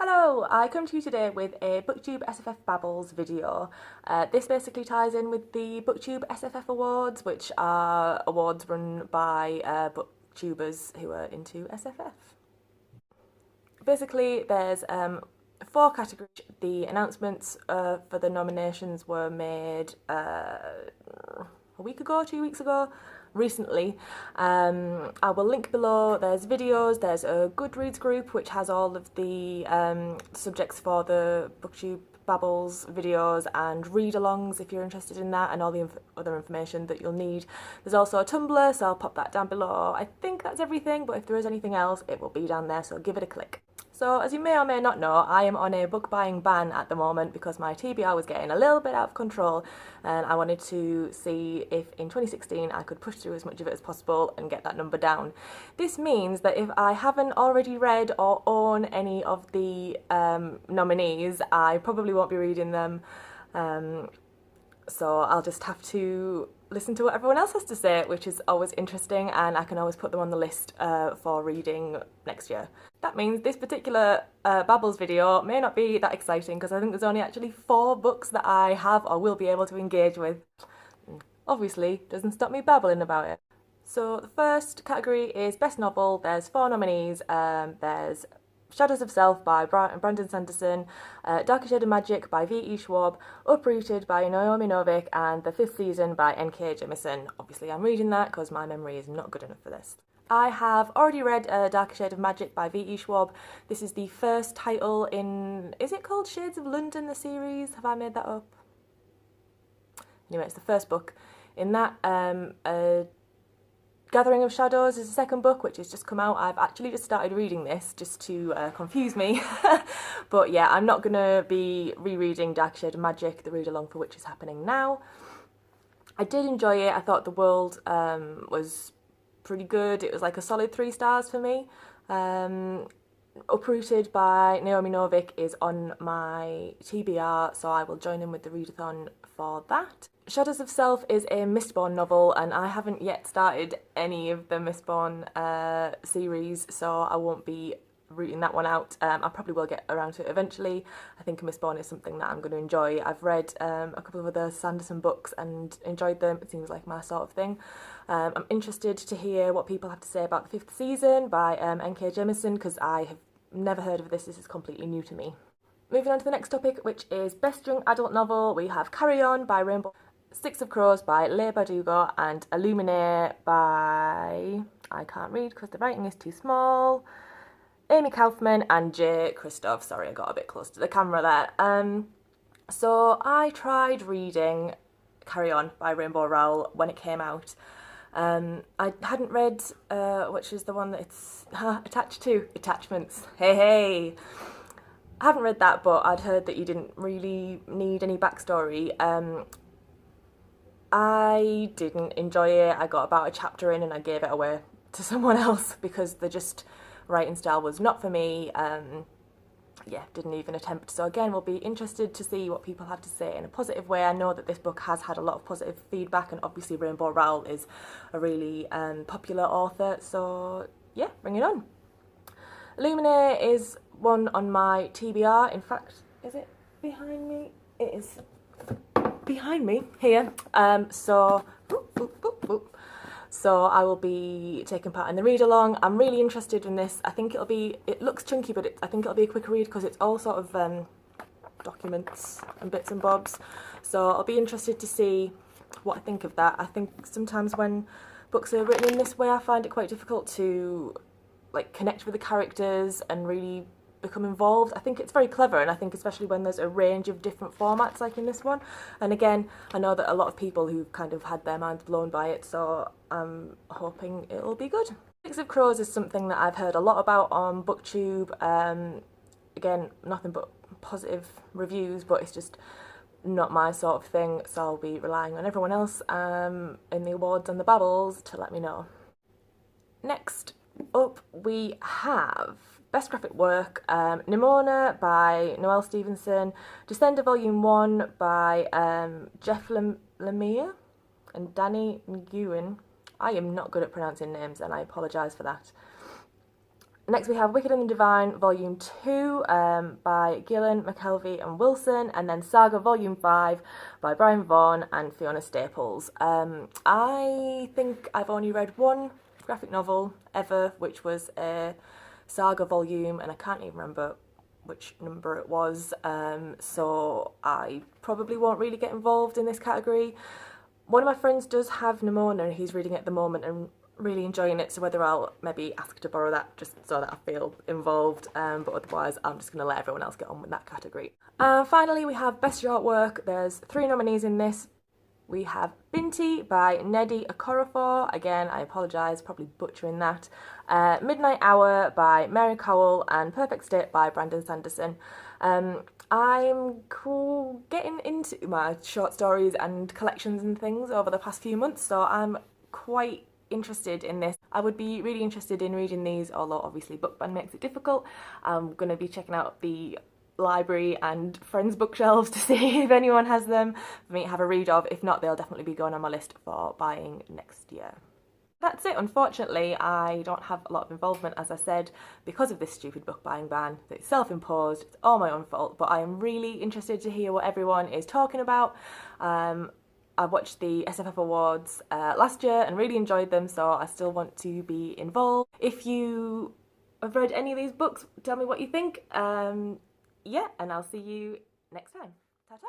Hello, I come to you today with a Booktube SFF Babbles video. This basically ties in with the Booktube SFF Awards, which are awards run by booktubers who are into SFF. Basically, there's four categories. The announcements for the nominations were made a week ago, 2 weeks ago, recently. I will link below. There's videos, there's a Goodreads group which has all of the subjects for the Booktube Babbles videos and read-alongs if you're interested in that, and all the other information that you'll need. There's also a Tumblr, so I'll pop that down below. I think that's everything, but if there is anything else, it will be down there, so give it a click. So, as you may or may not know, I am on a book buying ban at the moment because my TBR was getting a little bit out of control, and I wanted to see if in 2016 I could push through as much of it as possible and get that number down. This means that if I haven't already read or own any of the nominees, I probably won't be reading them, so I'll just have to listen to what everyone else has to say, which is always interesting, and I can always put them on the list for reading next year. That means this particular Babbles video may not be that exciting because I think there's only actually 4 books that I have or will be able to engage with. Obviously, doesn't stop me babbling about it. So the first category is Best Novel. There's 4 nominees. There's Shadows of Self by Brandon Sanderson, Darker Shade of Magic by V.E. Schwab, Uprooted by Naomi Novik, and The Fifth Season by N.K. Jemisin. Obviously I'm reading that because my memory is not good enough for this. I have already read Darker Shade of Magic by V.E. Schwab. This is the first title in, is it called Shades of London, the series? Have I made that up? Anyway, it's the first book in that. Gathering of Shadows is the second book, which has just come out. I've actually just started reading this just to confuse me. But yeah, I'm not going to be rereading Dark Shade of Magic, the read-along for which is happening now. I did enjoy it. I thought the world was pretty good. It was like a solid 3 stars for me. Uprooted by Naomi Novik is on my TBR, so I will join in with the readathon for that. Shadows of Self is a Mistborn novel, and I haven't yet started any of the Mistborn series, so I won't be rooting that one out. I probably will get around to it eventually. I think Mistborn is something that I'm going to enjoy. I've read a couple of other Sanderson books and enjoyed them. It seems like my sort of thing. I'm interested to hear what people have to say about The Fifth Season by N.K. Jemisin, because I have never heard of this. This is completely new to me. Moving on to the next topic, which is Best Young Adult Novel, we have Carry On by Rainbow, Six of Crows by Leigh Bardugo, and Illuminae by, I can't read because the writing is too small, Amy Kaufman and Jay Christoph. Sorry, I got a bit close to the camera there. So I tried reading Carry On by Rainbow Rowell when it came out. I hadn't read, which is the one that it's attached to, Attachments. Hey! I haven't read that, but I'd heard that you didn't really need any backstory. I didn't enjoy it. I got about a chapter in and I gave it away to someone else because the writing style was not for me. Yeah, didn't even attempt. So again, we'll be interested to see what people have to say in a positive way. I know that this book has had a lot of positive feedback, and obviously Rainbow Rowell is a really popular author, so yeah, bring it on. Illuminae is one on my TBR. In fact, is it behind me? It is behind me here. So I will be taking part in the read-along. I'm really interested in this. I think it looks chunky, but I think it'll be a quick read because it's all sort of documents and bits and bobs. So I'll be interested to see what I think of that. I think sometimes when books are written in this way, I find it quite difficult to like connect with the characters and really become involved. I think it's very clever, and I think especially when there's a range of different formats like in this one. And again, I know that a lot of people who've kind of had their minds blown by it, so I'm hoping it'll be good. Six of Crows is something that I've heard a lot about on Booktube. Again, nothing but positive reviews, but it's just not my sort of thing, so I'll be relying on everyone else in the awards and the Babbles to let me know. Next up we have Best Graphic Work, Nimona by Noelle Stevenson, Descender Volume 1 by Jeff Lemire and Danny Nguyen. I am not good at pronouncing names and I apologise for that. Next we have Wicked and the Divine Volume 2 by Gillen, McKelvey and Wilson, and then Saga Volume 5 by Brian Vaughan and Fiona Staples. I think I've only read one graphic novel ever, which was a Saga volume, and I can't even remember which number it was, so I probably won't really get involved in this category. One of my friends does have Nimona and he's reading it at the moment and really enjoying it, so whether I'll maybe ask to borrow that just so that I feel involved, but otherwise I'm just going to let everyone else get on with that category. Finally we have Best Short Work. There's 3 nominees in this. We have Binti by Nnedi Okorafor, again I apologise, probably butchering that, Midnight Hour by Mary Cowell and Perfect State by Brandon Sanderson. I'm getting into my short stories and collections and things over the past few months, so I'm quite interested in this. I would be really interested in reading these, although obviously book ban makes it difficult. I'm going to be checking out the library and friends' bookshelves to see if anyone has them for me to have a read of. If not, they'll definitely be going on my list for buying next year. That's it. Unfortunately, I don't have a lot of involvement, as I said, because of this stupid book buying ban. It's self-imposed, it's all my own fault, but I am really interested to hear what everyone is talking about. I watched the SFF Awards last year and really enjoyed them, so I still want to be involved. If you have read any of these books, tell me what you think. Yeah, and I'll see you next time. Ta-ta!